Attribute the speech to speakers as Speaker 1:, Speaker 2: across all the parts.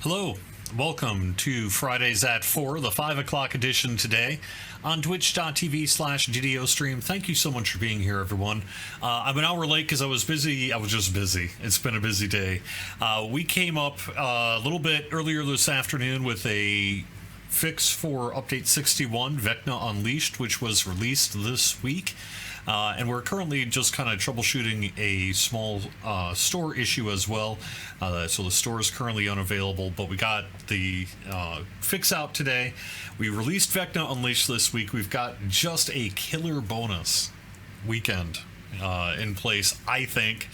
Speaker 1: Hello, welcome to Fridays at 4, the 5 o'clock edition today on twitch.tv/GDO stream. Thank you so much for being here, everyone. I'm an hour late because I was busy. I was just busy. It's been a busy day. We came up a little bit earlier this afternoon with a fix for Update 61, Vecna Unleashed, which was released this week. And we're currently just kind of troubleshooting a small store issue as well. So the store is currently unavailable, but we got the fix out today. We released Vecna Unleashed this week. We've got just a killer bonus weekend in place, I think.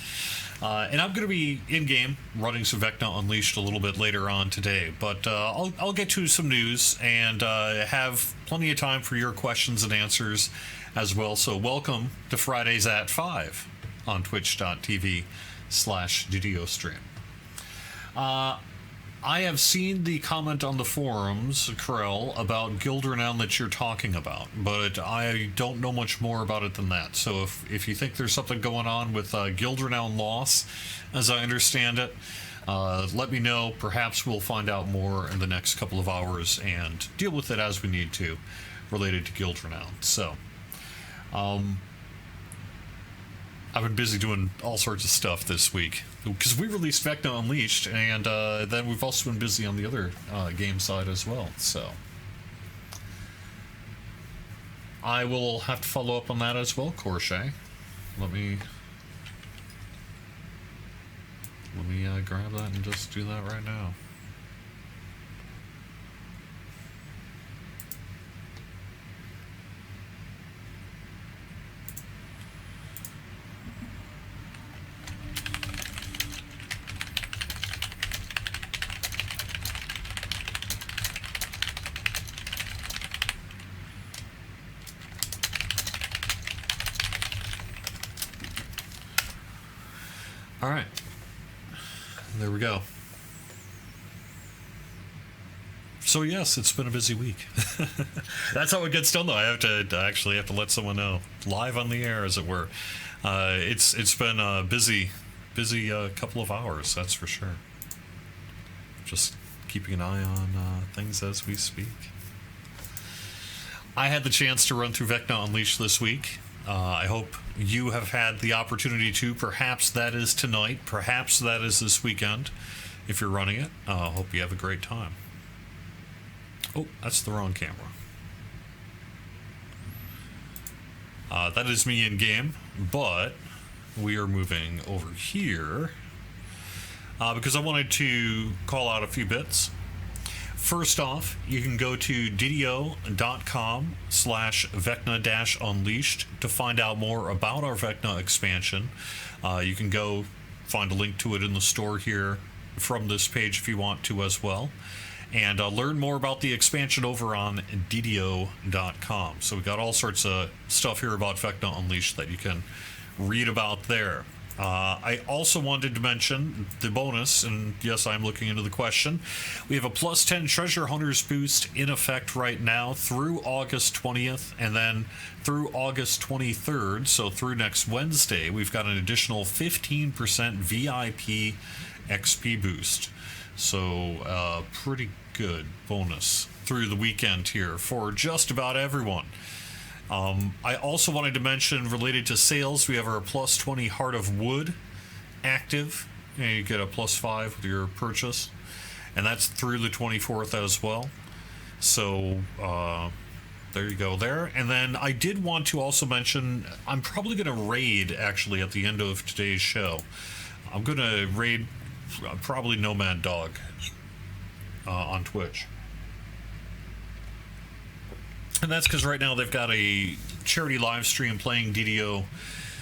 Speaker 1: And I'm going to be in-game running some Vecna Unleashed a little bit later on today. But I'll get to some news and have plenty of time for your questions and answers as well. So welcome to Fridays at 5 on twitch.tv/GDO stream. I have seen the comment on the forums, Krell, about Guild Renown that you're talking about, but I don't know much more about it than that. So if you think there's something going on with Guild Renown loss, as I understand it, let me know. Perhaps we'll find out more in the next couple of hours and deal with it as we need to related to Guild Renown. So I've been busy doing all sorts of stuff this week because we released Vecna Unleashed, and then we've also been busy on the other game side as well. So I will have to follow up on that as well, Corche. Let me grab that and just do that right now. All right, there we go. So yes, it's been a busy week. That's how it gets done, though. I actually have to let someone know live on the air, as it were. It's been a busy couple of hours, that's for sure. Just keeping an eye on things as we speak. I had the chance to run through Vecna Unleashed this week. I hope you have had the opportunity to. Perhaps that is tonight. Perhaps that is this weekend if you're running it. Hope you have a great time. Oh, that's the wrong camera. That is me in game, but we are moving over here because I wanted to call out a few bits. First off, you can go to ddo.com/Vecna-Unleashed to find out more about our Vecna expansion. You can go find a link to it in the store here from this page if you want to as well. And learn more about the expansion over on ddo.com. So we've got all sorts of stuff here about Vecna Unleashed that you can read about there. I also wanted to mention the bonus, and yes, I'm looking into the question. We have a plus 10 Treasure Hunters boost in effect right now through August 20th, and then through August 23rd, so through next Wednesday, we've got an additional 15% VIP XP boost. So, pretty good bonus through the weekend here for just about everyone. I also wanted to mention, related to sales, we have our plus 20 Heart of Wood active. And you get a plus 5 with your purchase, and that's through the 24th as well. So there you go there. And then I did want to also mention, I'm probably going to raid actually at the end of today's show. I'm going to raid probably Nomad Dog on Twitch. And that's because right now they've got a charity live stream playing DDO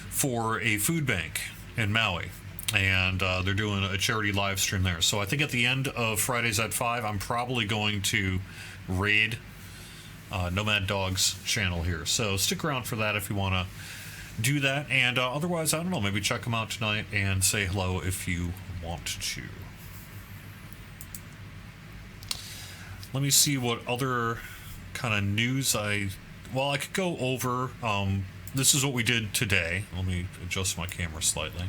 Speaker 1: for a food bank in Maui. And they're doing a charity live stream there. So I think at the end of Fridays at 5, I'm probably going to raid Nomad Dog's channel here. So stick around for that if you want to do that. And otherwise, I don't know, maybe check them out tonight and say hello if you want to. Let me see what other kind of news I could go over. This is what we did today. Let me adjust my camera slightly.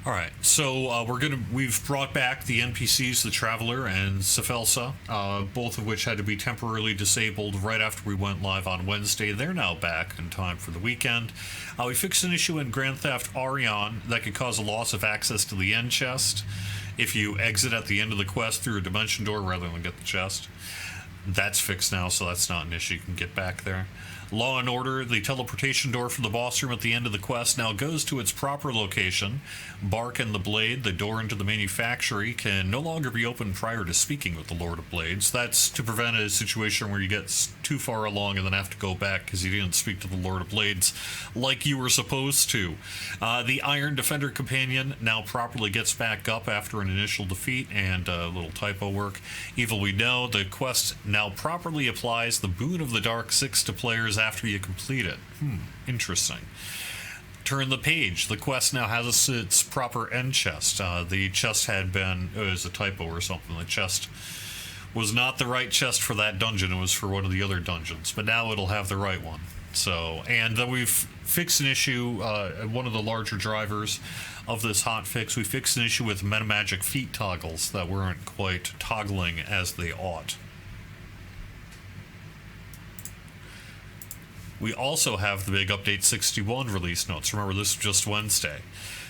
Speaker 1: All right, so we've brought back the NPCs, the Traveler and Cephalsa, both of which had to be temporarily disabled right after we went live on Wednesday. They're now back in time for the weekend. We fixed an issue in Grand Theft Arion that could cause a loss of access to the end chest if you exit at the end of the quest through a dimension door rather than get the chest. That's fixed now, so that's not an issue. You can get back there. Law and Order, the teleportation door for the boss room at the end of the quest now goes to its proper location. Bark and the Blade, the door into the manufactory, can no longer be opened prior to speaking with the Lord of Blades. That's to prevent a situation where you get too far along and then have to go back because you didn't speak to the Lord of Blades like you were supposed to. The Iron Defender Companion now properly gets back up after an initial defeat and a little typo work. Evil We Know, the quest now properly applies the Boon of the Dark 6 to players after you complete it. Interesting. Turn the Page. The quest now has its proper end chest. The chest had been... it was a typo or something. The chest was not the right chest for that dungeon. It was for one of the other dungeons. But now it'll have the right one. So, and we've fixed an issue, one of the larger drivers of this hotfix. We fixed an issue with Metamagic feet toggles that weren't quite toggling as they ought. We also have the big Update 61 release notes. Remember, this was just Wednesday.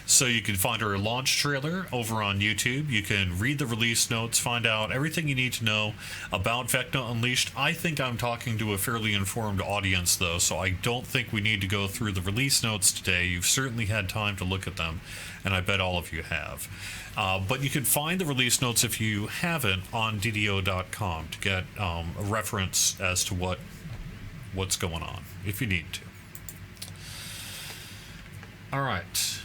Speaker 1: So you can find our launch trailer over on YouTube. You can read the release notes, find out everything you need to know about Vecna Unleashed. I think I'm talking to a fairly informed audience, though, so I don't think we need to go through the release notes today. You've certainly had time to look at them, and I bet all of you have. But you can find the release notes, if you haven't, on DDO.com to get a reference as to what's going on, if you need to. All right.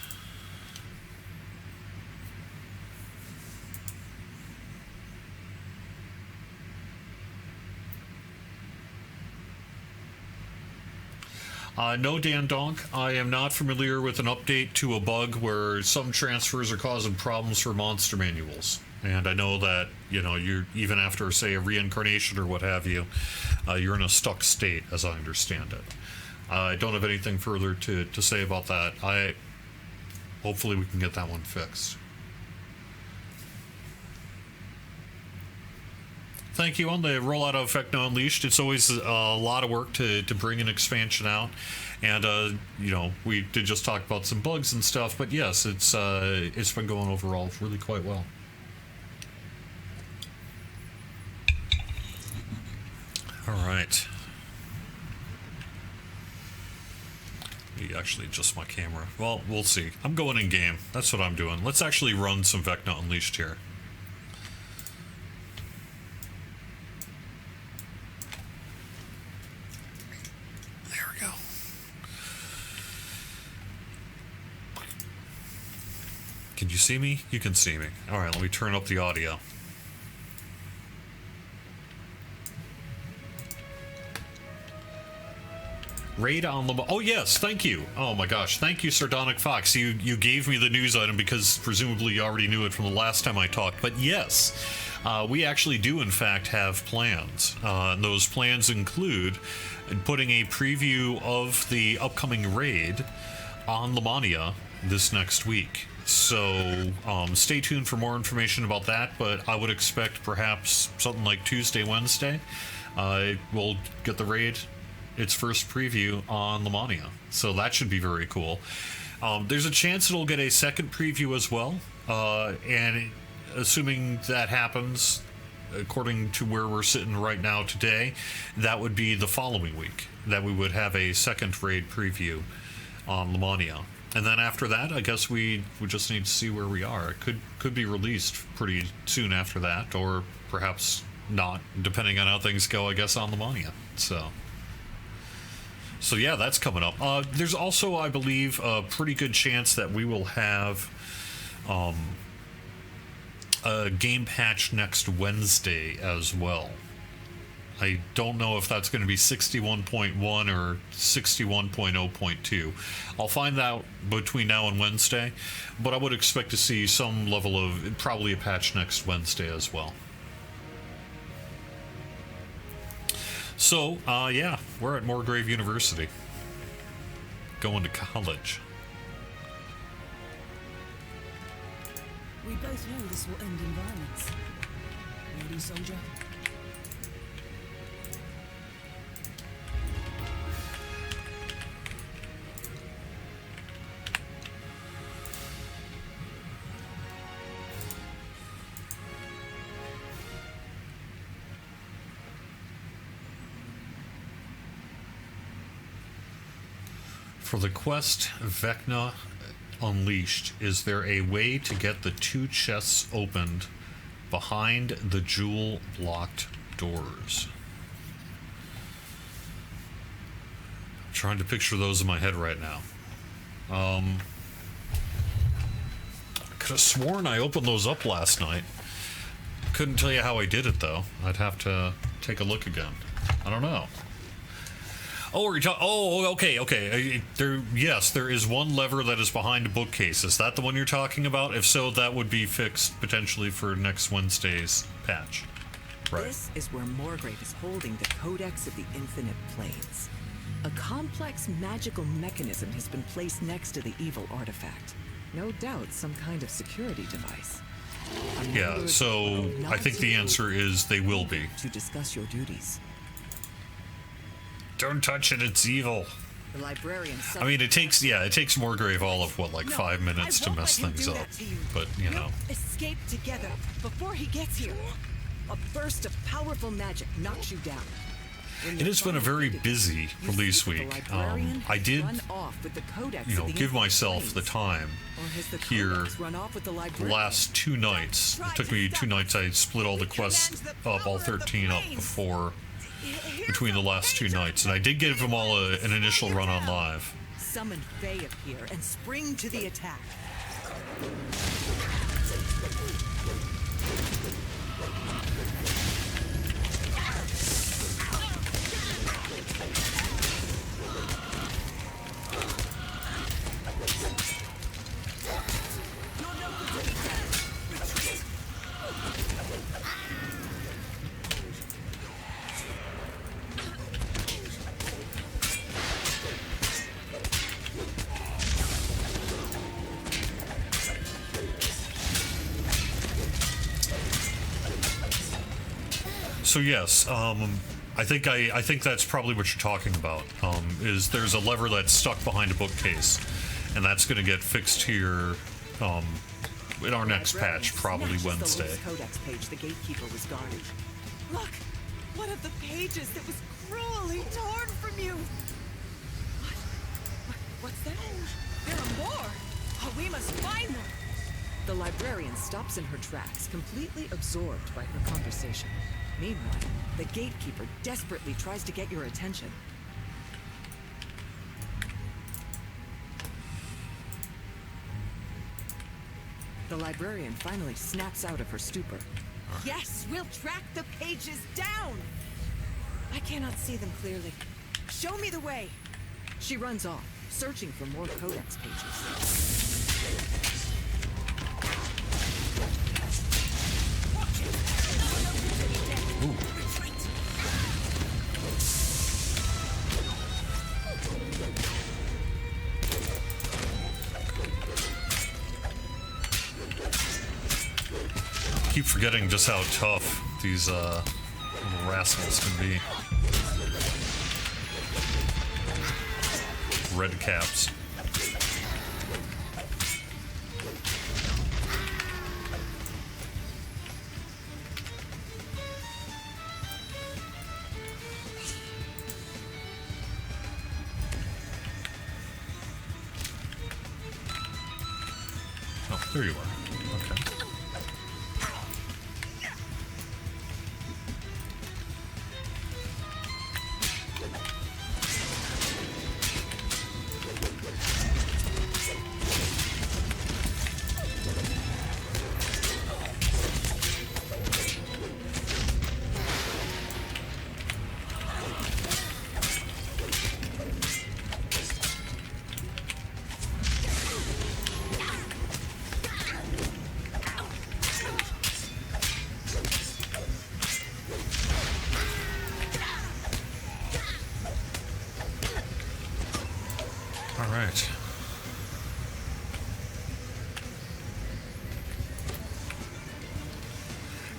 Speaker 1: No, Dan Donk, I am not familiar with an update to a bug where some transfers are causing problems for monster manuals. And I know that, you're even after, say, a reincarnation or what have you, you're in a stuck state, as I understand it. I don't have anything further to say about that. Hopefully we can get that one fixed. Thank you. On the rollout of Vecna Unleashed, it's always a lot of work to bring an expansion out. And, we did just talk about some bugs and stuff, but yes, it's been going overall really quite well. All right. Maybe actually adjust my camera. Well, we'll see. I'm going in game. That's what I'm doing. Let's actually run some Vecna Unleashed here. There we go. Can you see me? You can see me. All right, let me turn up the audio. Raid on the... Oh, yes, thank you. Oh, my gosh. Thank you, Sardonic Fox. You gave me the news item because presumably you already knew it from the last time I talked. But yes, we actually do, in fact, have plans. And those plans include putting a preview of the upcoming raid on Lamania this next week. So stay tuned for more information about that. But I would expect perhaps something like Tuesday, Wednesday, we'll get the raid... its first preview on Lamania. So that should be very cool. There's a chance it'll get a second preview as well. And assuming that happens, according to where we're sitting right now today, that would be the following week that we would have a second raid preview on Lamania. And then after that, I guess we just need to see where we are. It could be released pretty soon after that, or perhaps not, depending on how things go, I guess, on Lamania. So yeah, that's coming up. There's also, I believe, a pretty good chance that we will have a game patch next Wednesday as well. I don't know if that's going to be 61.1 or 61.0.2. I'll find out between now and Wednesday, but I would expect to see some level of, probably a patch next Wednesday as well. So, yeah, we're at Moorgrave University. Going to college.
Speaker 2: We both know this will end in violence. Ready, soldier?
Speaker 1: For the quest Vecna Unleashed, is there a way to get the 2 chests opened behind the jewel blocked doors? I'm trying to picture those in my head right now. I could have sworn I opened those up last night. Couldn't tell you how I did it though. I'd have to take a look again. I don't know. Oh, okay. Yes, there is one lever that is behind a bookcase. Is that the one you're talking about? If so, that would be fixed potentially for next Wednesday's patch. Right.
Speaker 3: This is where Morgrave is holding the Codex of the Infinite Planes. A complex magical mechanism has been placed next to the evil artifact. No doubt some kind of security device.
Speaker 1: Yeah, so I think the answer is they will be.
Speaker 3: To discuss your duties.
Speaker 1: Don't touch it, it's evil.
Speaker 3: The librarian.
Speaker 1: I mean, it takes Morgrave all of what, like 5 minutes to mess things up. But you know.
Speaker 3: Escape together before he gets here. A burst of powerful magic knocks you down.
Speaker 1: It has been a very busy release week. I did, give myself the time here the last 2 nights. It took me 2 nights. I split all the quests up, all 13 up between the last 2 nights, and I did give them all an initial run on live.
Speaker 3: Summon Fae appear and spring to the attack.
Speaker 1: So yes, I think that's probably what you're talking about. Is there's a lever that's stuck behind a bookcase, and that's going to get fixed here in our next patch, probably Wednesday.
Speaker 3: The codex page the gatekeeper was guarding. Look, one of the pages that was cruelly torn from you. What's that? There are more. Oh, we must find them. The librarian stops in her tracks, completely absorbed by her conversation. Meanwhile, the gatekeeper desperately tries to get your attention. The librarian finally snaps out of her stupor. Yes, we'll track the pages down! I cannot see them clearly. Show me the way! She runs off, searching for more codex pages.
Speaker 1: Keep forgetting just how tough these little rascals can be. Red caps. Oh, there you are. Okay.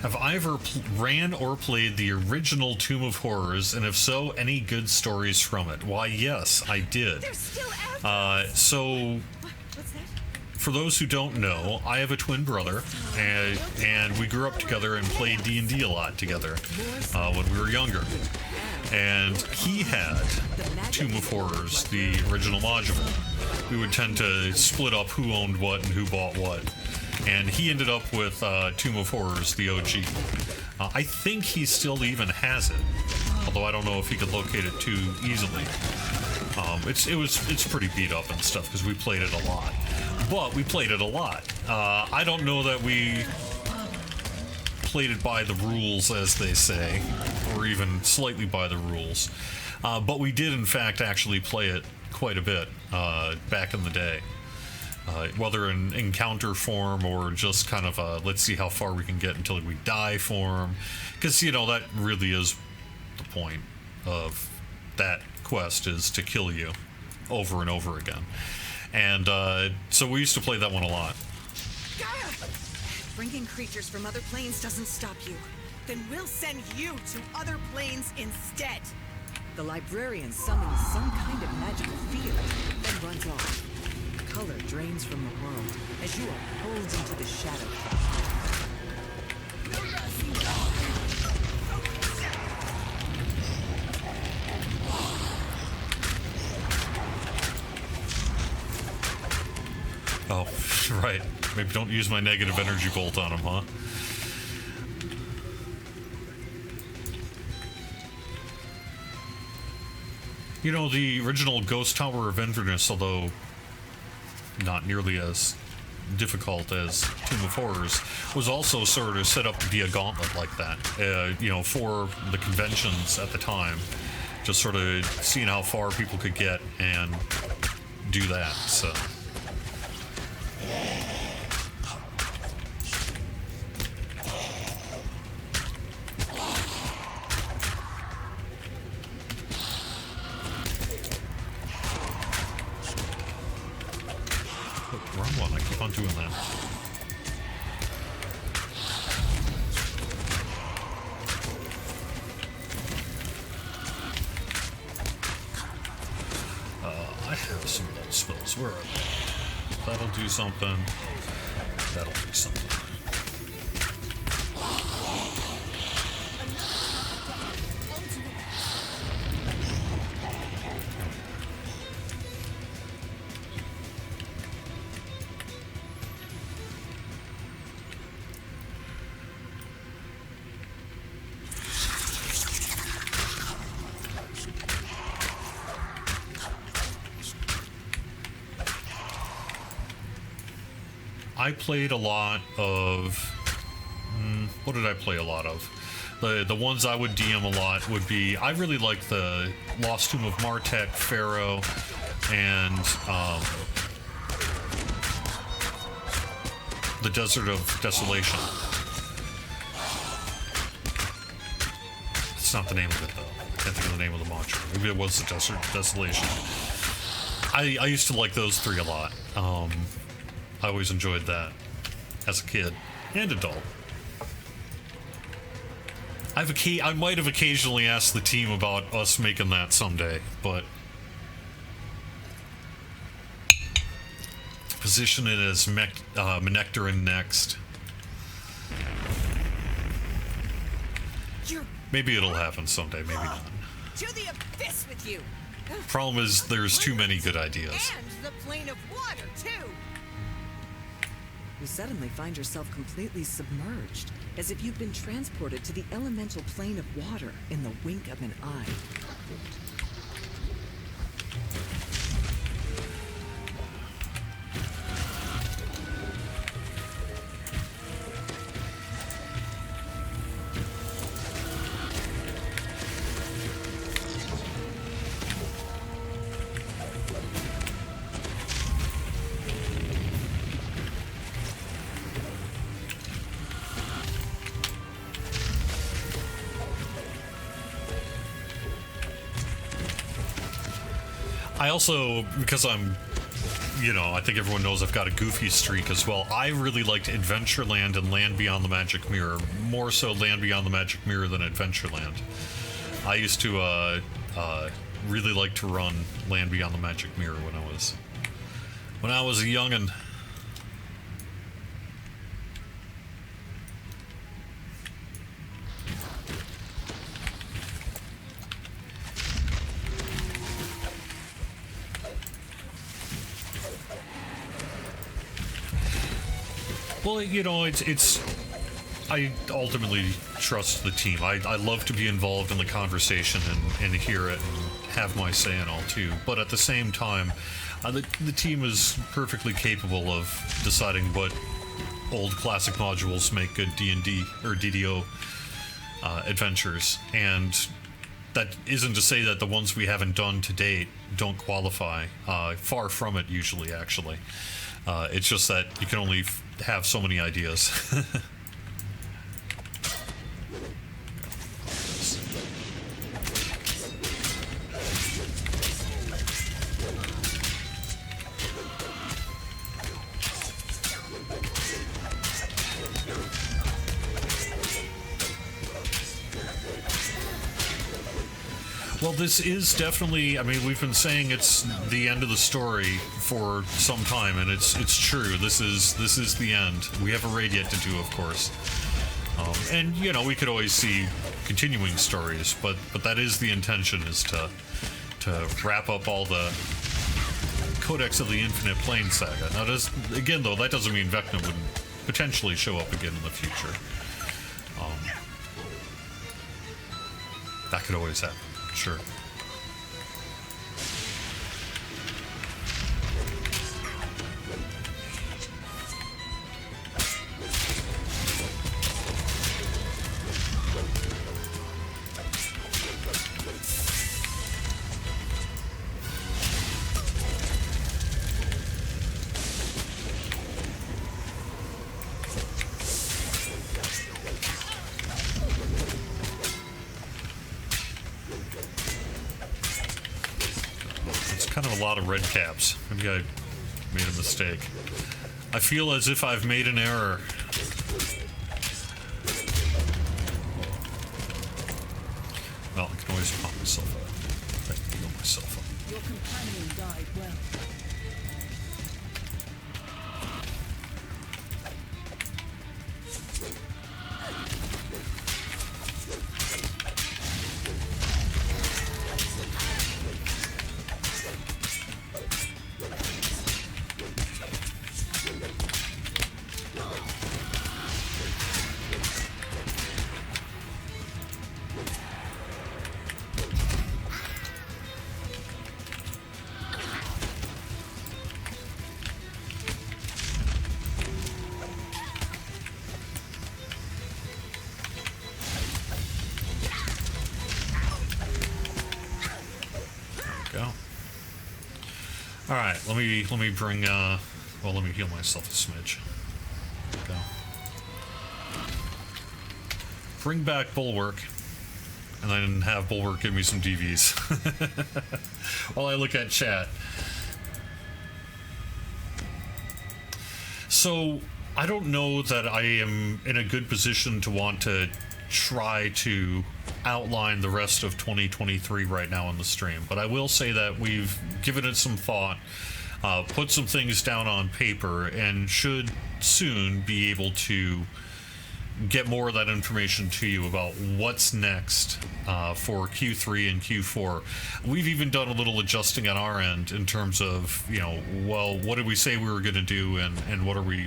Speaker 1: Have I ever ran or played the original Tomb of Horrors, and if so, any good stories from it? Why, yes, I did.
Speaker 3: They're still after
Speaker 1: So,
Speaker 3: What's that?
Speaker 1: for those who don't know, I have a twin brother, and we grew up together and played D&D a lot together when we were younger. And he had Tomb of Horrors, the original module. We would tend to split up who owned what and who bought what. And he ended up with Tomb of Horrors, the OG. I think he still even has it, although I don't know if he could locate it too easily. It's pretty beat up and stuff because we played it a lot. But we played it a lot. I don't know that we played it by the rules, as they say, or even slightly by the rules. But we did, in fact, actually play it quite a bit back in the day. Whether in encounter form or just kind of a let's see how far we can get until we die form. Because, you know, that really is the point of that quest, is to kill you over and over again. And so we used to play that one a lot.
Speaker 3: Bringing creatures from other planes doesn't stop you. Then we'll send you to other planes instead. The librarian summons some kind of magical field, then runs off. Color drains from the world as you are pulled into the shadow.
Speaker 1: Oh, right. Maybe don't use my negative energy bolt on him, huh? You know, the original Ghost Tower of Inverness, although not nearly as difficult as Tomb of Horrors, was also sort of set up to be a gauntlet like that, you know, for the conventions at the time. Just sort of seeing how far people could get and do that, so... Wrong one, I keep on doing that. I have some of those spells. Where are they? That'll do something. That'll do something. I played a lot of... what did I play a lot of? The ones I would DM a lot would be... I really like the Lost Tomb of Martek, Pharaoh, and the Desert of Desolation. It's not the name of it, though. I can't think of the name of the module. Maybe it was the Desert of Desolation. I used to like those three a lot. I always enjoyed that as a kid and adult. I might have occasionally asked the team about us making that someday, but position it as Menectarin next. Maybe it'll happen someday, maybe not.
Speaker 3: To the abyss with you.
Speaker 1: Problem is, there's too many good ideas.
Speaker 3: And the plane of water, too. You suddenly find yourself completely submerged, as if you've been transported to the elemental plane of water in the wink of an eye.
Speaker 1: I also, because I'm you know, I think everyone knows I've got a goofy streak as well. I really liked Adventureland and Land Beyond the Magic Mirror. More so Land Beyond the Magic Mirror than Adventureland. I used to really like to run Land Beyond the Magic Mirror when I was a youngin'. Well, you know, it's I ultimately trust the team. I love to be involved in the conversation and hear it and have my say and all too. But at the same time, the team is perfectly capable of deciding what old classic modules make good D&D or DDO adventures. And that isn't to say that the ones we haven't done to date don't qualify. Far from it, usually, actually. It's just that you can only have so many ideas. Well, this is definitely, I mean, we've been saying it's the end of the story for some time, and it's true. This is the end. We have a raid yet to do, of course. And, you know, we could always see continuing stories, but that is the intention, is to wrap up all the Codex of the Infinite Plane saga. Now, again, though, that doesn't mean Vecna wouldn't potentially show up again in the future. That could always happen. Sure. Kind of a lot of red caps. Maybe I made a mistake. I feel as if I've made an error. Well, I can always pump myself up. I can heal myself up.
Speaker 2: Your companion died well.
Speaker 1: All right, let me bring. Well, let me heal myself a smidge. There we go. Bring back Bulwark, and then have Bulwark give me some DVs while I look at chat. So I don't know that I am in a good position to want to try to outline the rest of 2023 right now on the stream, but I will say that we've given it some thought, put some things down on paper, and should soon be able to get more of that information to you about what's next for Q3 and Q4. We've even done a little adjusting on our end in terms of, you know, well, what did we say we were going to do, and what are we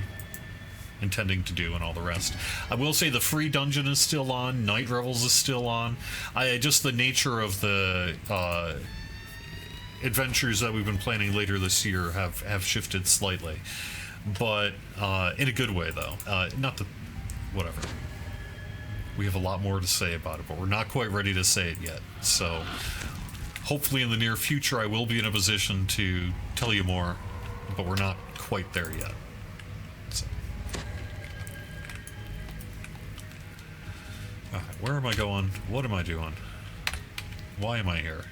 Speaker 1: intending to do, and all the rest. I will say the free dungeon is still on, Night Revels is still on. Just the nature of the adventures that we've been planning later this year have shifted slightly, but in a good way, though. Not the whatever. We have a lot more to say about it, but we're not quite ready to say it yet. So hopefully in the near future I will be in a position to tell you more, but we're not quite there yet. Where am I going? What am I doing? Why am I here?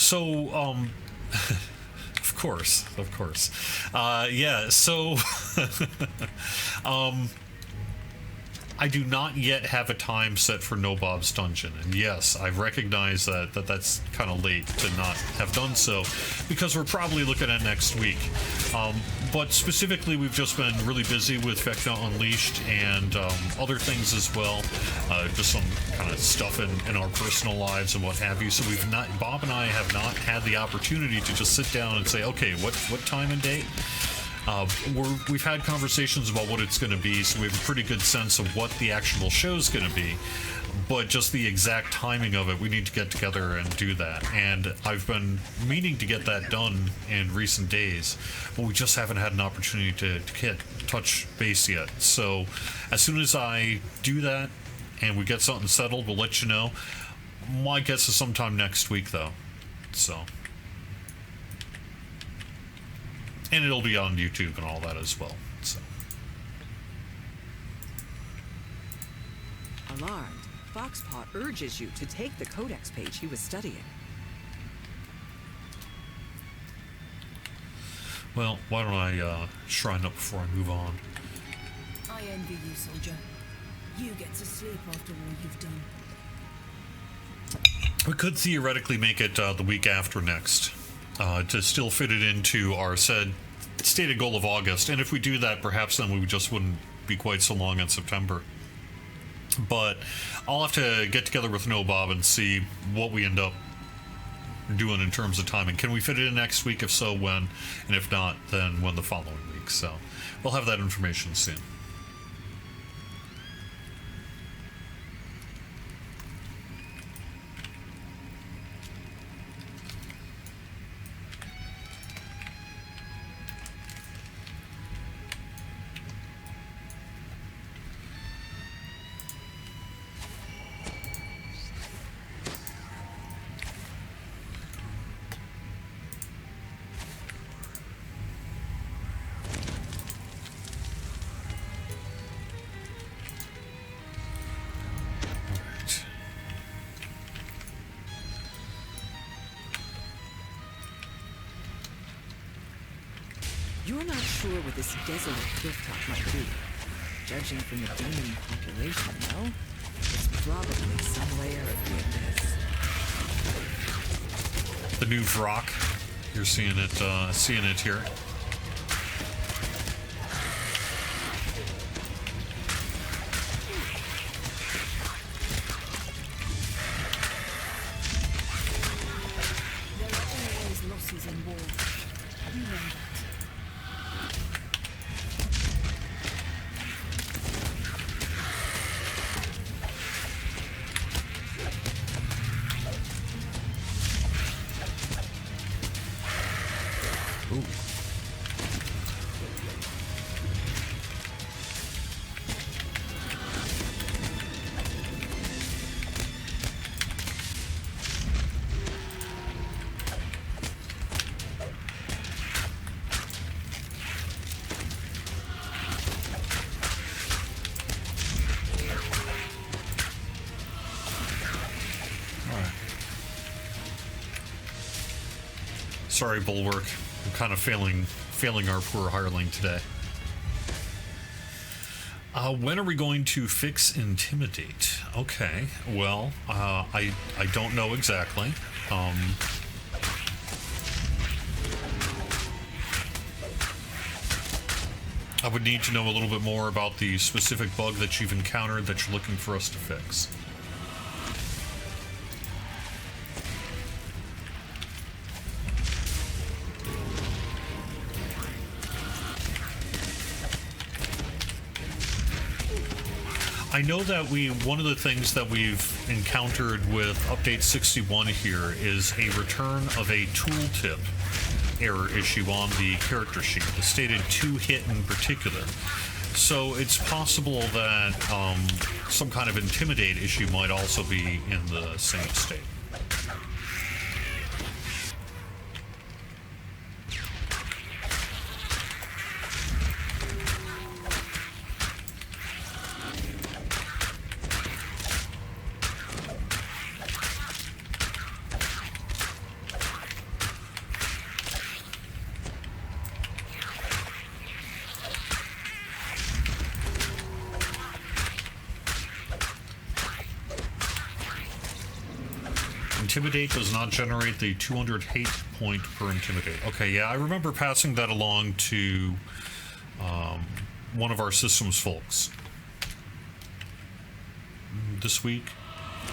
Speaker 1: So, of course. Yeah, so, I do not yet have a time set for No Bob's Dungeon, and yes, I recognize that's kind of late to not have done so, because we're probably looking at next week. But specifically, we've just been really busy with Vecna Unleashed and other things as well, just some kind of stuff in our personal lives and what have you. So Bob and I have not had the opportunity to just sit down and say, okay, what time and date? We've had conversations about what it's going to be, so we have a pretty good sense of what the actual show's going to be, but just the exact timing of it, we need to get together and do that. And I've been meaning to get that done in recent days, but we just haven't had an opportunity to touch base yet. So as soon as I do that and we get something settled, we'll let you know. My guess is sometime next week, though. So... and it'll be on YouTube and all that as well. So.
Speaker 3: Alarmed, Foxpaw urges you to take the codex page he was studying.
Speaker 1: Well, why don't I shrine up before I move on?
Speaker 2: I envy you, soldier. You get to sleep after all you've done.
Speaker 1: We could theoretically make it the week after next. To still fit it into our said stated goal of August. And if we do that, perhaps then we just wouldn't be quite so long in September. But I'll have to get together with No Bob and see what we end up doing in terms of timing. Can we fit it in next week? If so, when? And if not, then when the following week. So we'll have that information soon.
Speaker 3: You're not sure what this desolate clifftop might be. Judging from the demon population, though, it's probably some layer of the abyss.
Speaker 1: The new Vrock. You're seeing it here.
Speaker 2: There are always losses in war. You know that.
Speaker 1: Ooh. Sorry, Bulwark. I'm kind of failing our poor hireling today. When are we going to fix Intimidate? Okay, well, I don't know exactly. I would need to know a little bit more about the specific bug that you've encountered that you're looking for us to fix. I know that one of the things that we've encountered with update 61 here is a return of a tooltip error issue on the character sheet. It stated 2 hit in particular. So it's possible that some kind of Intimidate issue might also be in the same state. Intimidate does not generate the 200 hate point per intimidate. Okay, yeah, I remember passing that along to one of our systems folks. This week,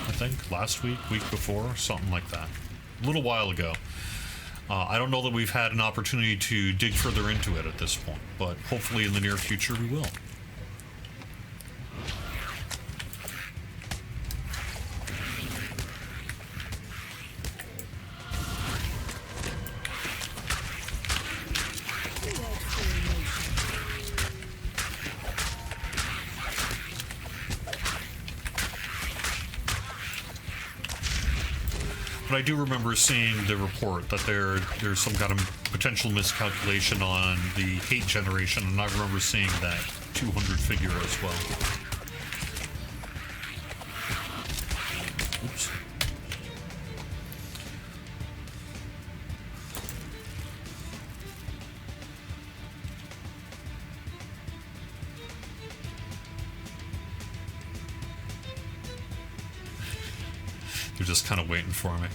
Speaker 1: I think. Last week, week before, something like that. A little while ago. I don't know that we've had an opportunity to dig further into it at this point, but hopefully in the near future we will. But I do remember seeing the report that there's some kind of potential miscalculation on the hate generation, and I remember seeing that 200 figure as well. Oops. They're just kind of waiting for me.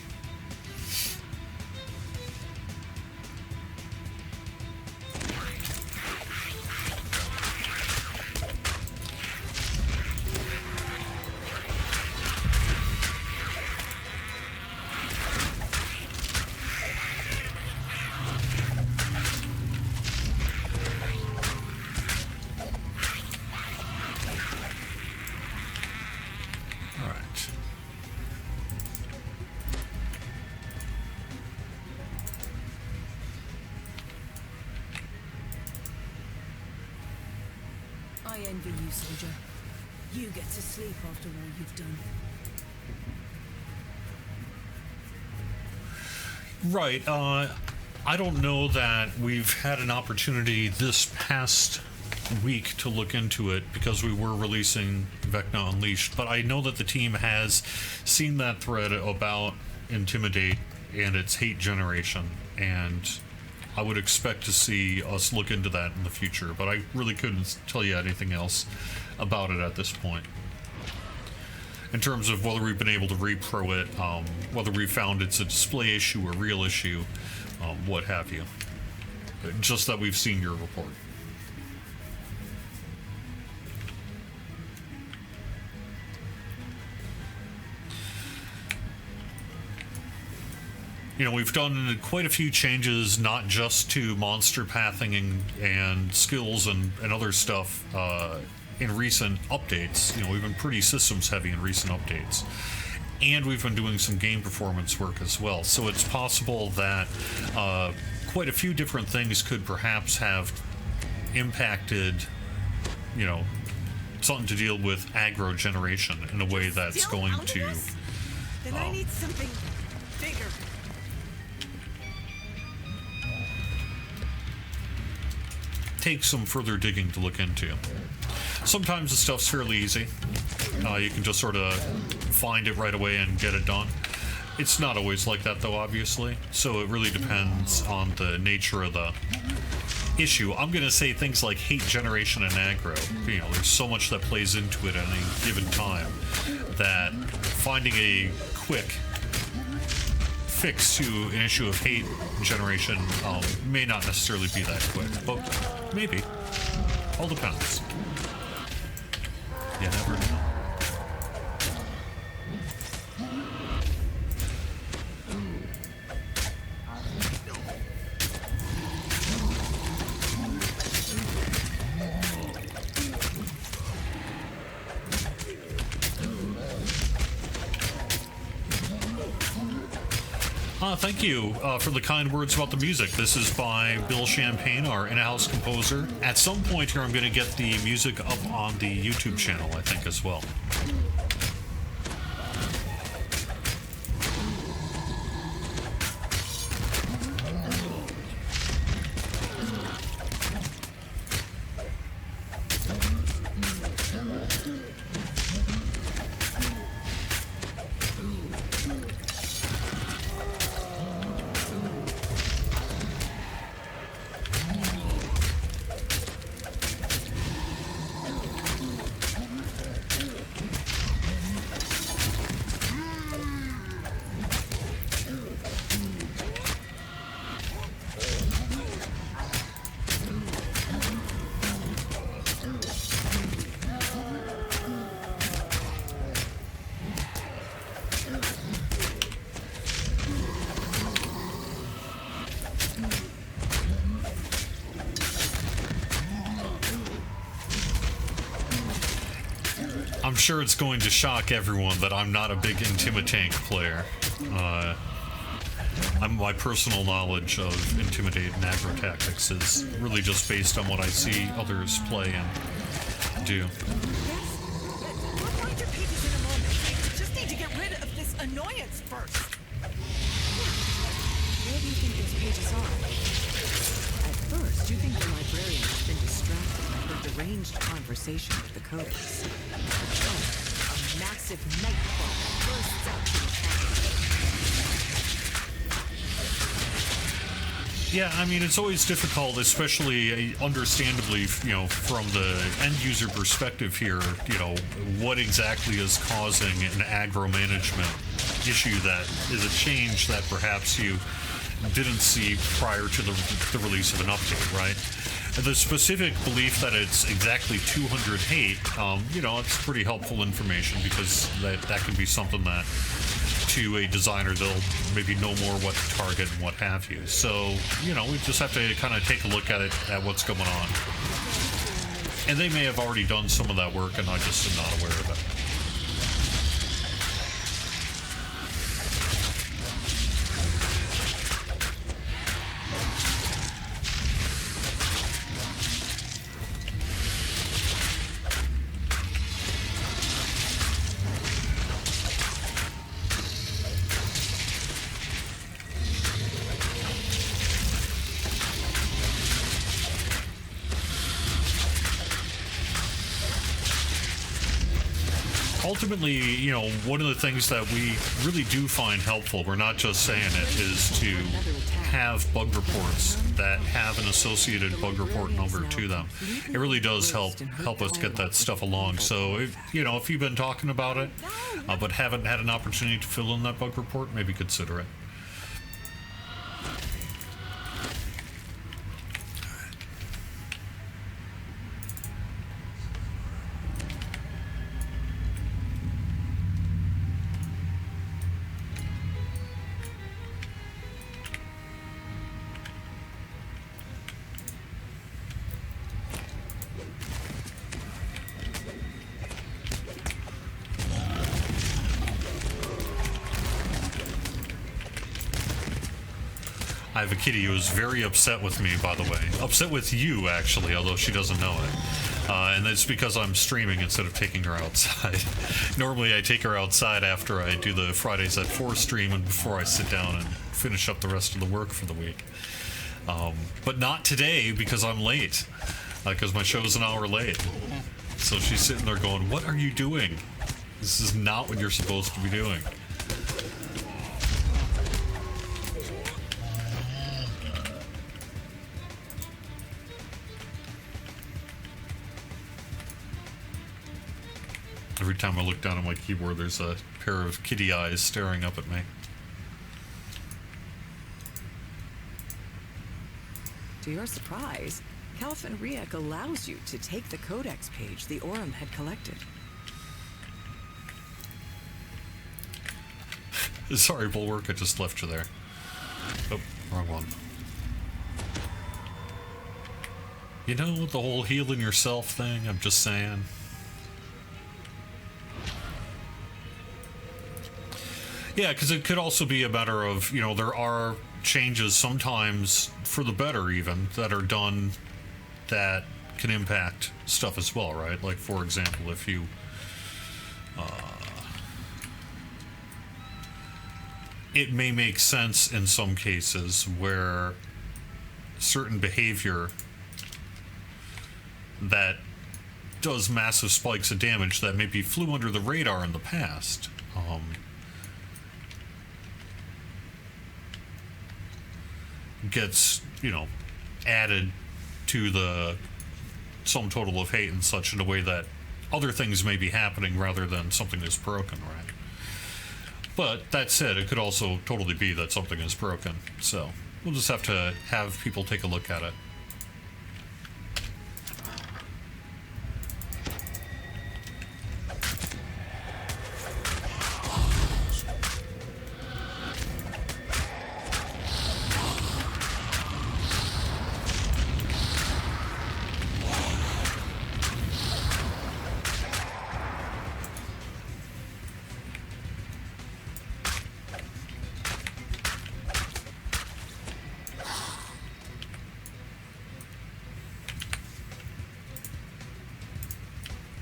Speaker 2: I envy you, soldier. You get to sleep after all you've done.
Speaker 1: Right. I don't know that we've had an opportunity this past week to look into it because we were releasing Vecna Unleashed, but I know that the team has seen that thread about Intimidate and its hate generation, and I would expect to see us look into that in the future, but I really couldn't tell you anything else about it at this point. In terms of whether we've been able to repro it, whether we found it's a display issue or real issue, what have you. Just that we've seen your report. You know, we've done quite a few changes, not just to monster pathing and skills and other stuff in recent updates. You know, we've been pretty systems heavy in recent updates. And we've been doing some game performance work as well. So it's possible that quite a few different things could perhaps have impacted, you know, something to deal with aggro generation in a way that's
Speaker 3: Still
Speaker 1: going
Speaker 3: out of
Speaker 1: to...
Speaker 3: this? Then I need something bigger.
Speaker 1: take some further digging to look into. Sometimes the stuff's fairly easy. You can just sort of find it right away and get it done. It's not always like that, though, obviously. So it really depends on the nature of the issue. I'm going to say things like hate generation and aggro. You know, there's so much that plays into it at any given time that finding a quick fix to an issue of hate generation may not necessarily be that quick, but maybe. All depends. You never know. Thank you for the kind words about the music. This is by Bill Champagne, our in-house composer. At some point here, I'm going to get the music up on the YouTube channel, I think, as well. I'm sure it's going to shock everyone that I'm not a big Intimitank player. My personal knowledge of Intimidate and aggro tactics is really just based on what I see others play and do.
Speaker 3: We'll find your pages in a moment. I just need to get rid of this annoyance first. Where do you think those pages are? At first, you think the librarian has been distracted by her deranged conversation with the Codex. Then, a massive nightclub bursts out to attack her.
Speaker 1: Yeah, I mean, it's always difficult, especially understandably, from the end user perspective here, what exactly is causing an aggro management issue that is a change that perhaps you didn't see prior to the release of an update, right? The specific belief that it's exactly 200 hate, it's pretty helpful information because that can be something that to a designer they'll maybe know more what to target and what have you. So, we just have to kind of take a look at what's going on. And they may have already done some of that work and I just am not aware of it. Ultimately, one of the things that we really do find helpful, we're not just saying it, is to have bug reports that have an associated bug report number to them. It really does help us get that stuff along. So, if you've been talking about it, but haven't had an opportunity to fill in that bug report, maybe consider it. I have a kitty who is very upset with me, by the way. Upset with you, actually, although she doesn't know it. And it's because I'm streaming instead of taking her outside. Normally I take her outside after I do the Fridays at 4 stream and before I sit down and finish up the rest of the work for the week. But not today because I'm late. Because my show's an hour late. So she's sitting there going, "What are you doing? This is not what you're supposed to be doing." Every time I look down at my keyboard, there's a pair of kitty eyes staring up at me.
Speaker 3: To your surprise, Calvin Riek allows you to take the Codex page the Aurum had collected.
Speaker 1: Sorry, Bulwark, I just left you there. Oh, wrong one. The whole healing yourself thing, I'm just saying. Yeah, because it could also be a matter of, there are changes sometimes for the better even that are done that can impact stuff as well, right? Like, for example, if you it may make sense in some cases where certain behavior that does massive spikes of damage that maybe flew under the radar in the past gets, added to the sum total of hate and such in a way that other things may be happening rather than something is broken, right? But that said, it could also totally be that something is broken. So we'll just have to have people take a look at it.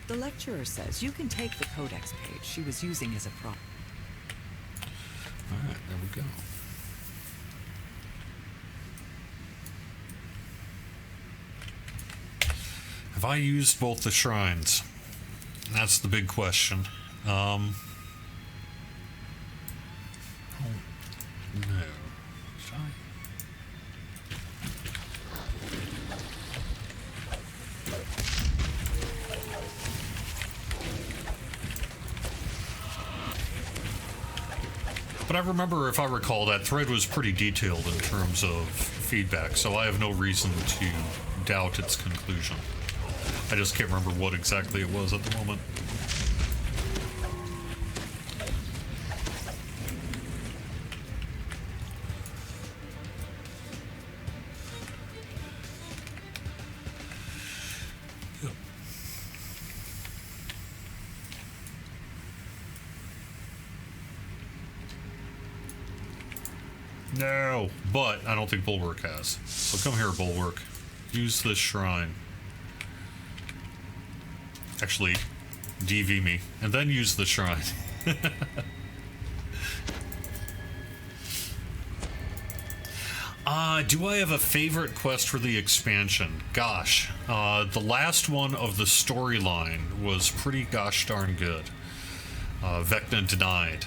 Speaker 3: The lecturer says you can take the codex page she was using as a prop.
Speaker 1: Alright, there we go. Have I used both the shrines? That's the big question. Oh, no. Should I? But I remember, if I recall, that thread was pretty detailed in terms of feedback, so I have no reason to doubt its conclusion. I just can't remember what exactly it was at the moment. Yep. No, but I don't think Bulwark has. So come here, Bulwark. Use this shrine. Actually, DV me, and then use the shrine. Do I have a favorite quest for the expansion? Gosh, the last one of the storyline was pretty gosh darn good. Vecna Denied.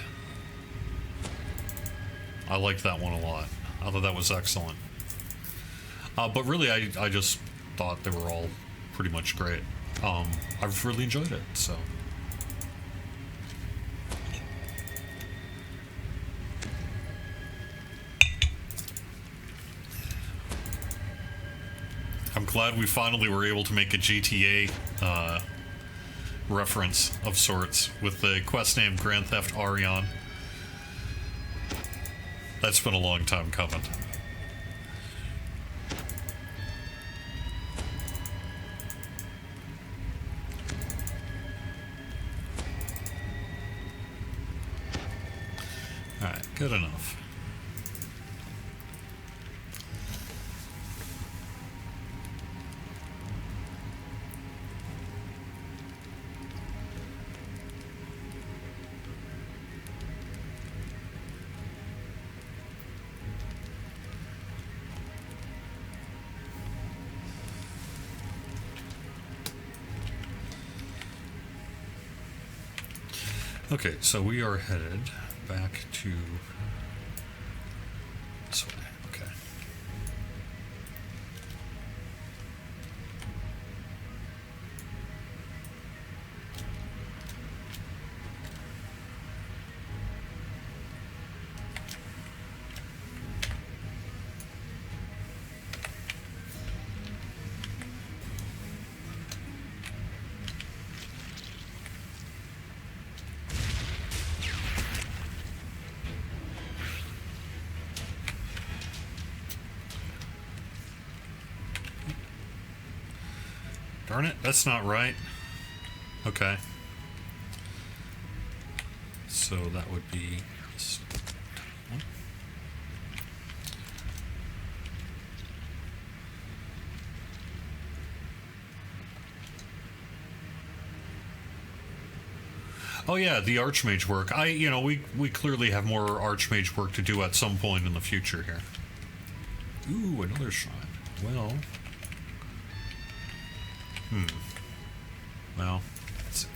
Speaker 1: I liked that one a lot. I thought that was excellent. But really, I just thought they were all pretty much great. I've really enjoyed it, so. I'm glad we finally were able to make a GTA reference of sorts with the quest name Grand Theft Arion. That's been a long time coming. Alright, good enough. Okay, so we are headed back to this way. Okay. Darn it, that's not right. Okay. So that would be this one. Oh yeah, the Archmage work. We clearly have more Archmage work to do at some point in the future here. Ooh, another shrine. Well. Well, let's see.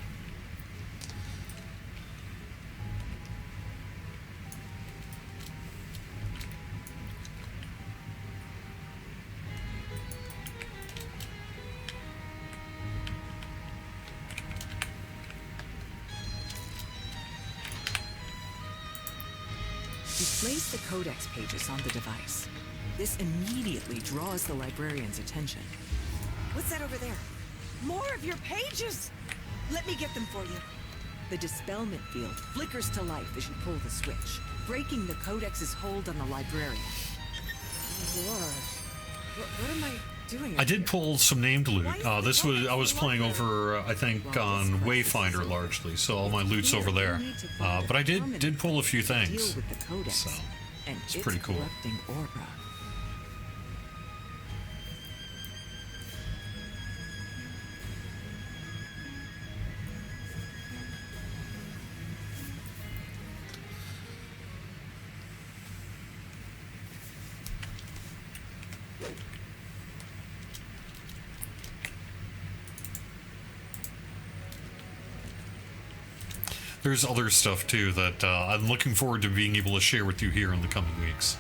Speaker 3: Place the codex pages on the device. This immediately draws the librarian's attention. What's that over there? More of your pages! Let me get them for you. The dispelment field flickers to life as you pull the switch, breaking the codex's hold on the librarian. Lord, what am I doing?
Speaker 1: I did pull some named loot. I was playing over, I think, on Wayfinder largely, so all my loot's over there. But I did pull a few things, so it's pretty cool. there's other stuff too that I'm looking forward to being able to share with you here in the coming weeks.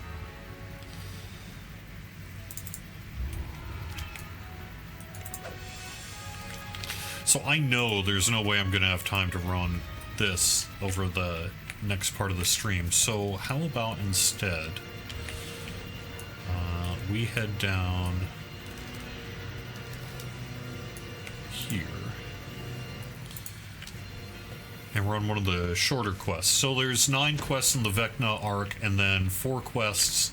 Speaker 1: So I know there's no way I'm going to have time to run this over the next part of the stream. So how about instead we head down here and run one of the shorter quests. So there's 9 quests in the Vecna arc, and then 4 quests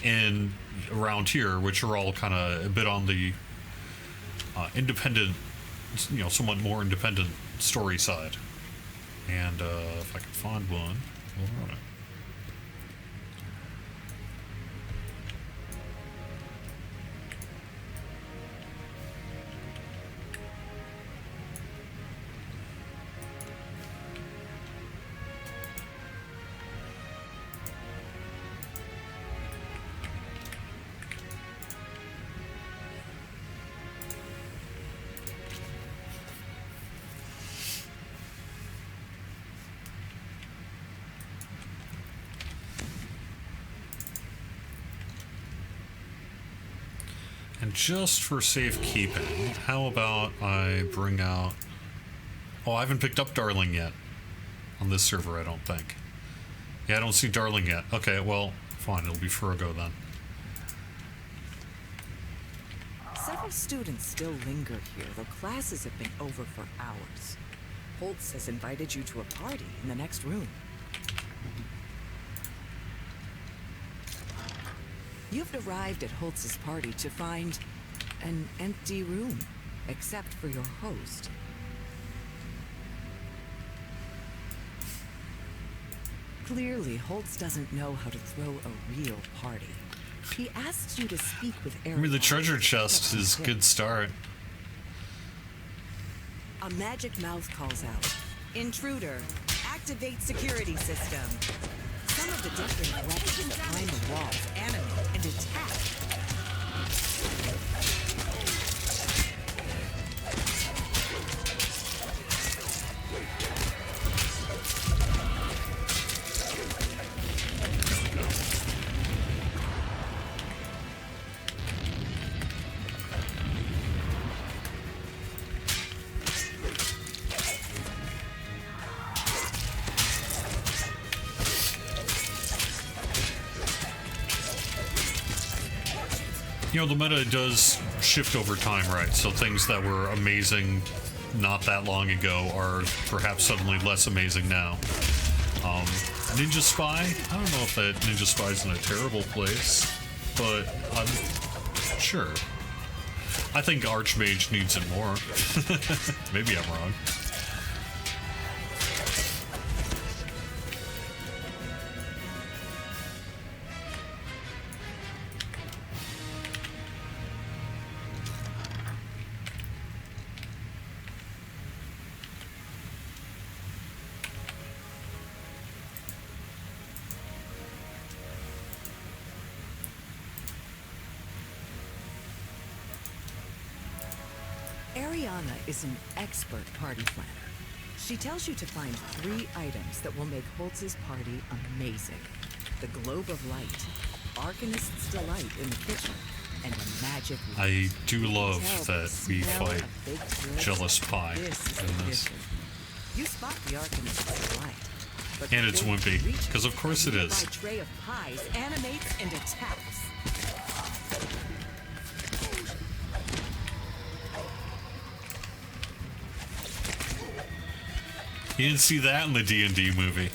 Speaker 1: in around here, which are all kind of a bit on the independent, you know, somewhat more independent story side. And if I can find one, we'll run it. And just for safekeeping, how about I bring out... Oh, I haven't picked up Darling yet. On this server, I don't think. Yeah, I don't see Darling yet. Okay, well, fine, it'll be Furgo then.
Speaker 3: Several students still linger here, though classes have been over for hours. Holtz has invited you to a party in the next room. You've arrived at Holtz's party to find an empty room, except for your host. Clearly, Holtz doesn't know how to throw a real party. He asks you to speak with Eric.
Speaker 1: I mean, the treasure chest is a good start.
Speaker 3: A magic mouth calls out. Intruder, activate security system. Some of the different weapons behind the walls animate and attack.
Speaker 1: You know, the meta does shift over time, right? So things that were amazing not that long ago are perhaps suddenly less amazing now. Ninja Spy? I don't know if that Ninja Spy's in a terrible place, but I'm sure. I think Archmage needs it more. Maybe I'm wrong.
Speaker 3: Ariana is an expert party planner. She tells you to find 3 items that will make Holtz's party amazing. The Globe of Light, Arcanist's Delight in the kitchen, and a magic lamp.
Speaker 1: I do
Speaker 3: You can
Speaker 1: love
Speaker 3: tell
Speaker 1: that
Speaker 3: the
Speaker 1: we
Speaker 3: smell
Speaker 1: fight
Speaker 3: of baked goods.
Speaker 1: Jealous Pie
Speaker 3: This is
Speaker 1: in
Speaker 3: the
Speaker 1: this.
Speaker 3: kitchen. You spot the Arcanist's Delight. But
Speaker 1: And
Speaker 3: the
Speaker 1: it's
Speaker 3: big
Speaker 1: wimpy,
Speaker 3: creature
Speaker 1: 'cause of course it
Speaker 3: in a
Speaker 1: is.
Speaker 3: nearby tray of pies animates and attacks.
Speaker 1: You didn't see that in the D&D movie.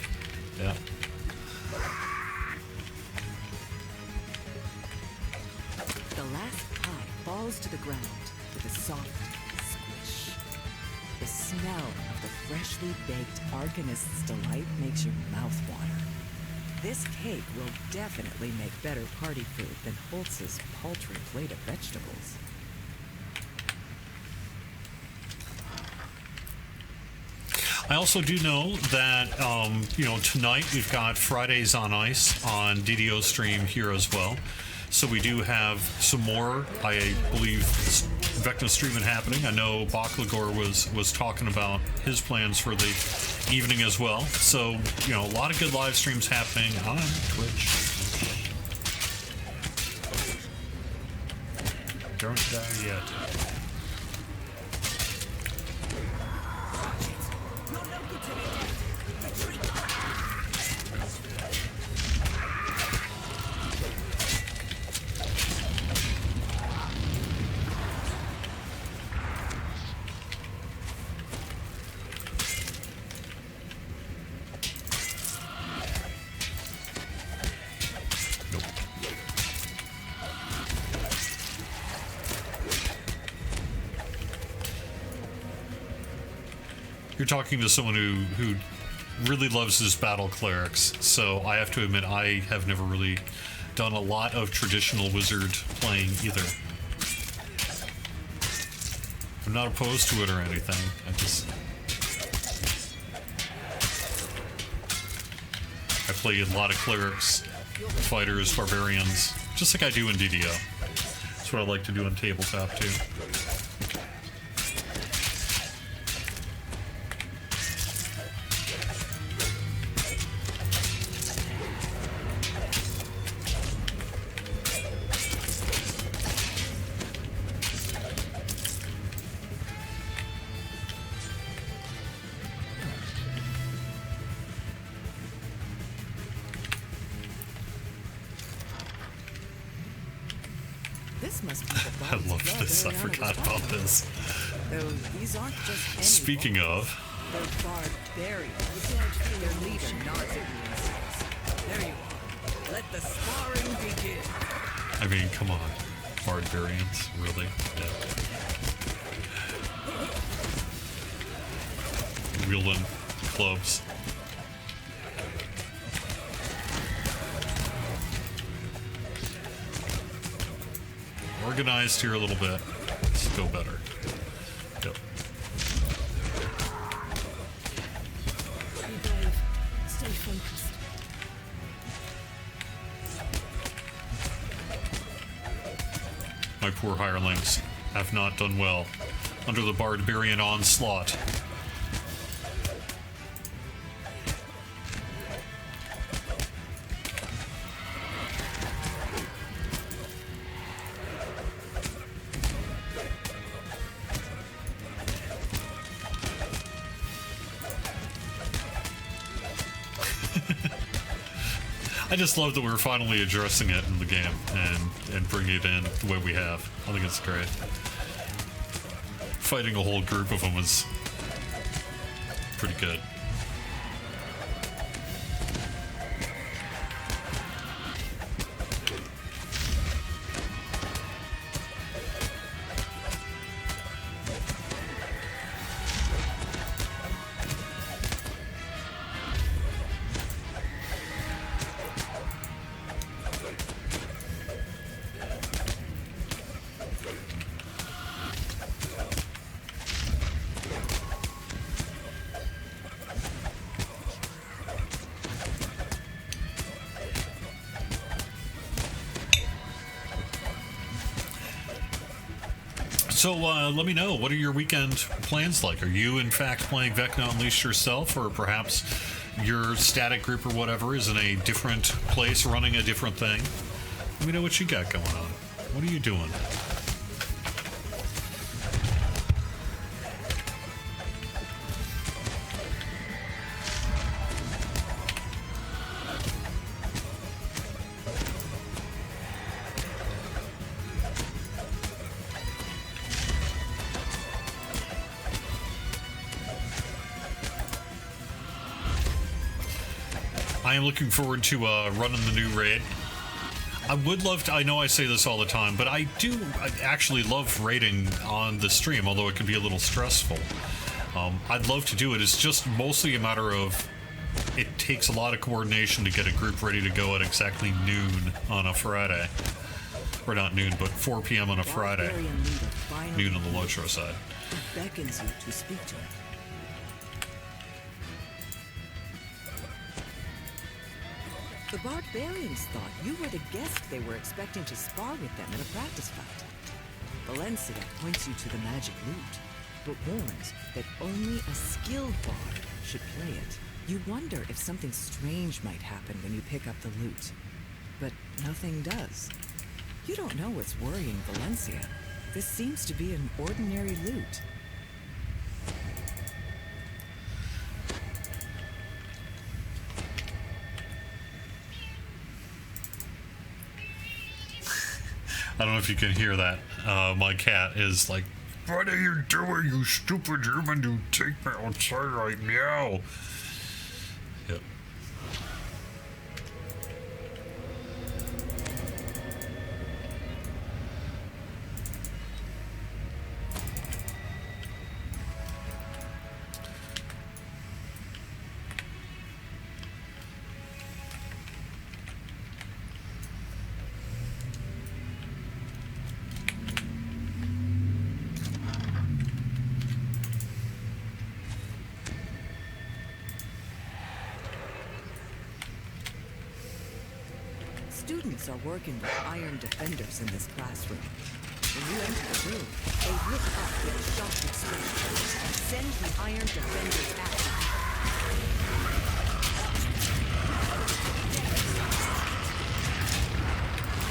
Speaker 1: Yeah.
Speaker 3: The last pie falls to the ground with a soft squish. The smell of the freshly baked Arcanist's Delight makes your mouth water. This cake will definitely make better party food than Holtz's paltry plate of vegetables.
Speaker 1: I also do know that, you know, tonight we've got Fridays on Ice on DDO stream here as well. So we do have some more, I believe, Vecna streaming happening. I know Baklagor was talking about his plans for the evening as well. So, you know, a lot of good live streams happening on Twitch. Don't die yet. You're talking to someone who really loves his battle clerics, so I have to admit I have never really done a lot of traditional wizard playing either. I'm not opposed to it or anything. I play a lot of clerics, fighters, barbarians, just like I do in DDO. That's what I like to do on tabletop too.
Speaker 3: This must be the
Speaker 1: I love this. I forgot about this.
Speaker 3: Though these aren't just any
Speaker 1: Speaking
Speaker 3: bones.
Speaker 1: of,
Speaker 3: They're barbarians. Their leader nods at me and says, "There you are. Let the sparring begin."
Speaker 1: I mean, come on. Barbarians, really? Yeah. Wielding clubs. Organized here a little bit. Let's go better. Yep.
Speaker 2: Be brave. Stay focused.
Speaker 1: My poor hirelings have not done well under the barbarian onslaught. I just love that we're finally addressing it in the game and bringing it in the way we have. I think it's great. Fighting a whole group of them is pretty good. So let me know, what are your weekend plans like? Are you in fact playing Vecna Unleashed yourself, or perhaps your static group or whatever is in a different place running a different thing? Let me know what you got going on. What are you doing? I am looking forward to running the new raid. I would love to, I know I say this all the time, but I actually love raiding on the stream, although it can be a little stressful. I'd love to do it. It's just mostly a matter of, it takes a lot of coordination to get a group ready to go at exactly noon on a Friday. Or not noon, but 4 p.m. on a Friday. Noon on the Lotro side.
Speaker 3: Beckons you to speak to him. The barbarians thought you were the guest they were expecting to spar with them in a practice fight. Valencia points you to the magic loot. but warns that only a skilled bard should play it. You wonder if something strange might happen when you pick up the loot, but nothing does. You don't know what's worrying Valencia. This seems to be an ordinary loot.
Speaker 1: I don't know if you can hear that. My cat is like, "What are you doing, you stupid human? You take me outside right now." Yep.
Speaker 3: Students are working with iron defenders in this classroom. When you enter the room, they lift up with a shock explosion and send the iron defenders at you.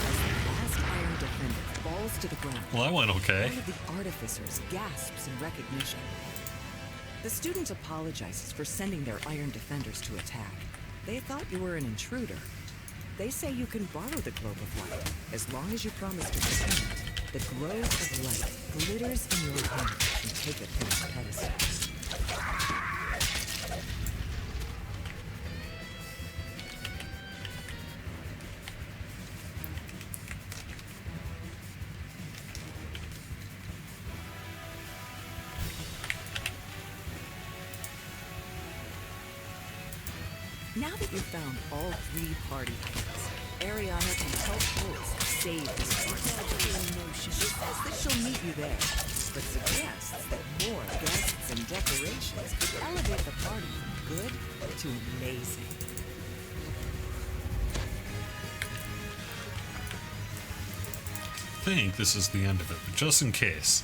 Speaker 3: As the last iron defender falls to the ground,
Speaker 1: Well, that went okay.
Speaker 3: one of the artificers gasps in recognition. The student apologizes for sending their iron defenders to attack. They thought you were an intruder. They say you can borrow the globe of light, as long as you promise to return it. The globe of light glitters in your hand and take it from its pedestal. Now that you've found all 3 party items, Ariana can help Holtz save this party. She says that she'll meet you there, but suggests that more guests and decorations could elevate the party from good to amazing.
Speaker 1: I think this is the end of it, but just in case.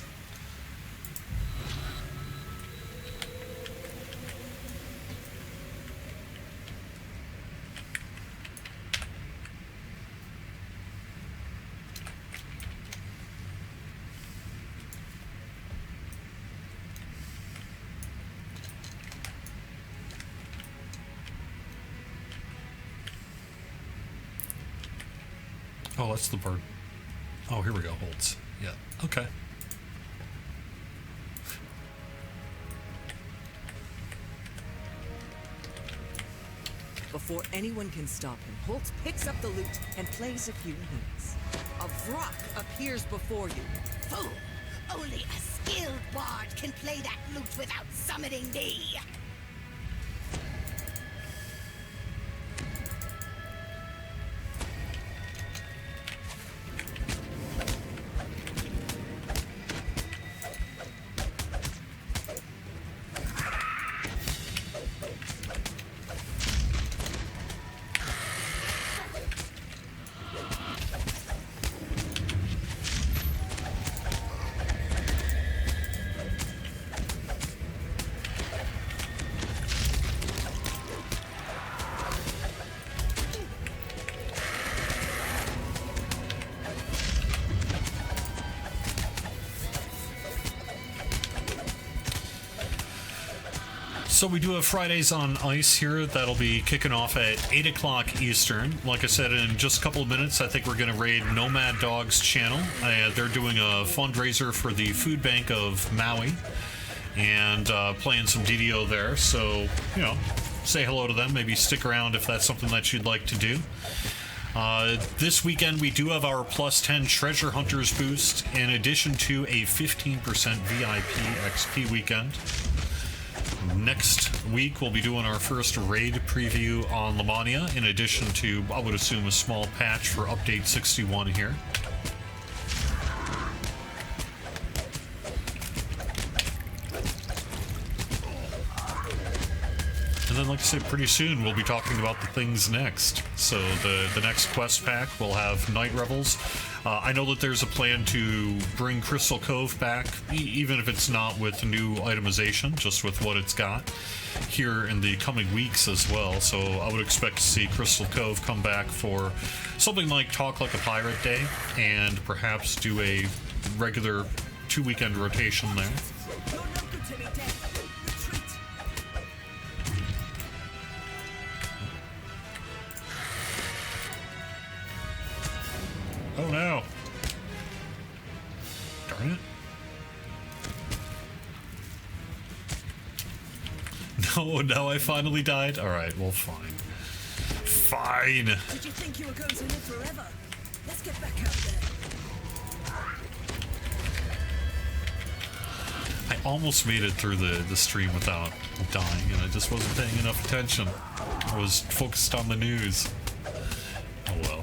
Speaker 1: Oh, that's the bird. Oh, here we go, Holtz. Yeah, okay.
Speaker 3: Before anyone can stop him, Holtz picks up the loot and plays a few notes. A Vrock appears before you.
Speaker 2: Fool! Only a skilled bard can play that lute without summoning me! So we do have Fridays on Ice here. That'll be kicking off at 8 o'clock Eastern. Like I said, in just a couple of minutes, I think we're going to raid Nomad Dog's channel. They're doing a fundraiser for the food bank of Maui and playing some DDO there. So, you know, say hello to them. Maybe stick around if that's something that you'd like to do. This weekend, we do have our plus 10 Treasure Hunters boost, in addition to a 15% VIP XP weekend. Next week, we'll be doing our first raid preview on Lamania, in addition to, I would assume, a small patch for Update 61 here. And then, like I said, pretty soon we'll be talking about the things next. So the next quest pack will have Night Revels.
Speaker 1: I know that there's a plan to bring Crystal Cove back, even if it's not with new itemization, just with what it's got here in the coming weeks as well. So I would expect to see Crystal Cove come back for something like Talk Like a Pirate Day, and perhaps do a regular 2-weekend rotation there. Oh no. Darn it. No, now I finally died? Alright, well, fine. Fine.
Speaker 4: Did you think you were going to live forever? Let's get back out there.
Speaker 1: I almost made it through the stream without dying, and I just wasn't paying enough attention. I was focused on the news. Oh well.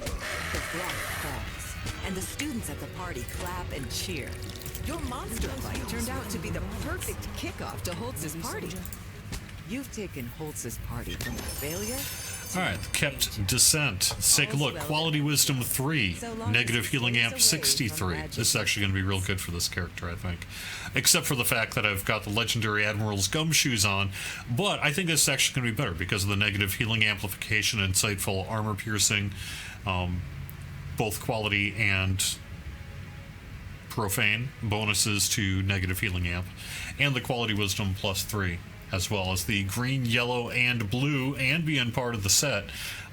Speaker 3: The block falls, and the students at the party clap and cheer. Your monster fight turned out to be the perfect kickoff to Holtz's party. You've taken Holtz's party from a failure.
Speaker 1: Alright, kept descent. Let's take a look. Quality wisdom 3. Negative healing amp 63. This is actually going to be real good for this character, I think. Except for the fact that I've got the legendary Admiral's gumshoes on. But I think this is actually going to be better because of the negative healing amplification, insightful armor piercing, both quality and profane bonuses to negative healing amp, and the quality wisdom +3, as well as the green, yellow, and blue ambient part of the set.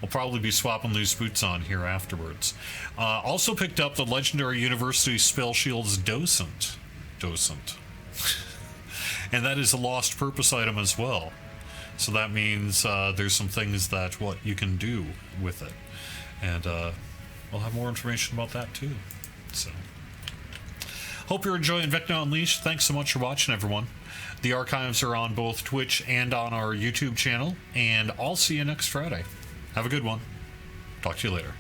Speaker 1: I'll probably be swapping these boots on here afterwards. Also picked up the legendary University Spell Shield's Docent. And that is a lost purpose item as well. So that means there's some things that you can do with it. And we'll have more information about that too. So hope you're enjoying Vecna Unleashed. Thanks so much for watching, everyone. The archives are on both Twitch and on our YouTube channel, and I'll see you next Friday. Have a good one. Talk to you later.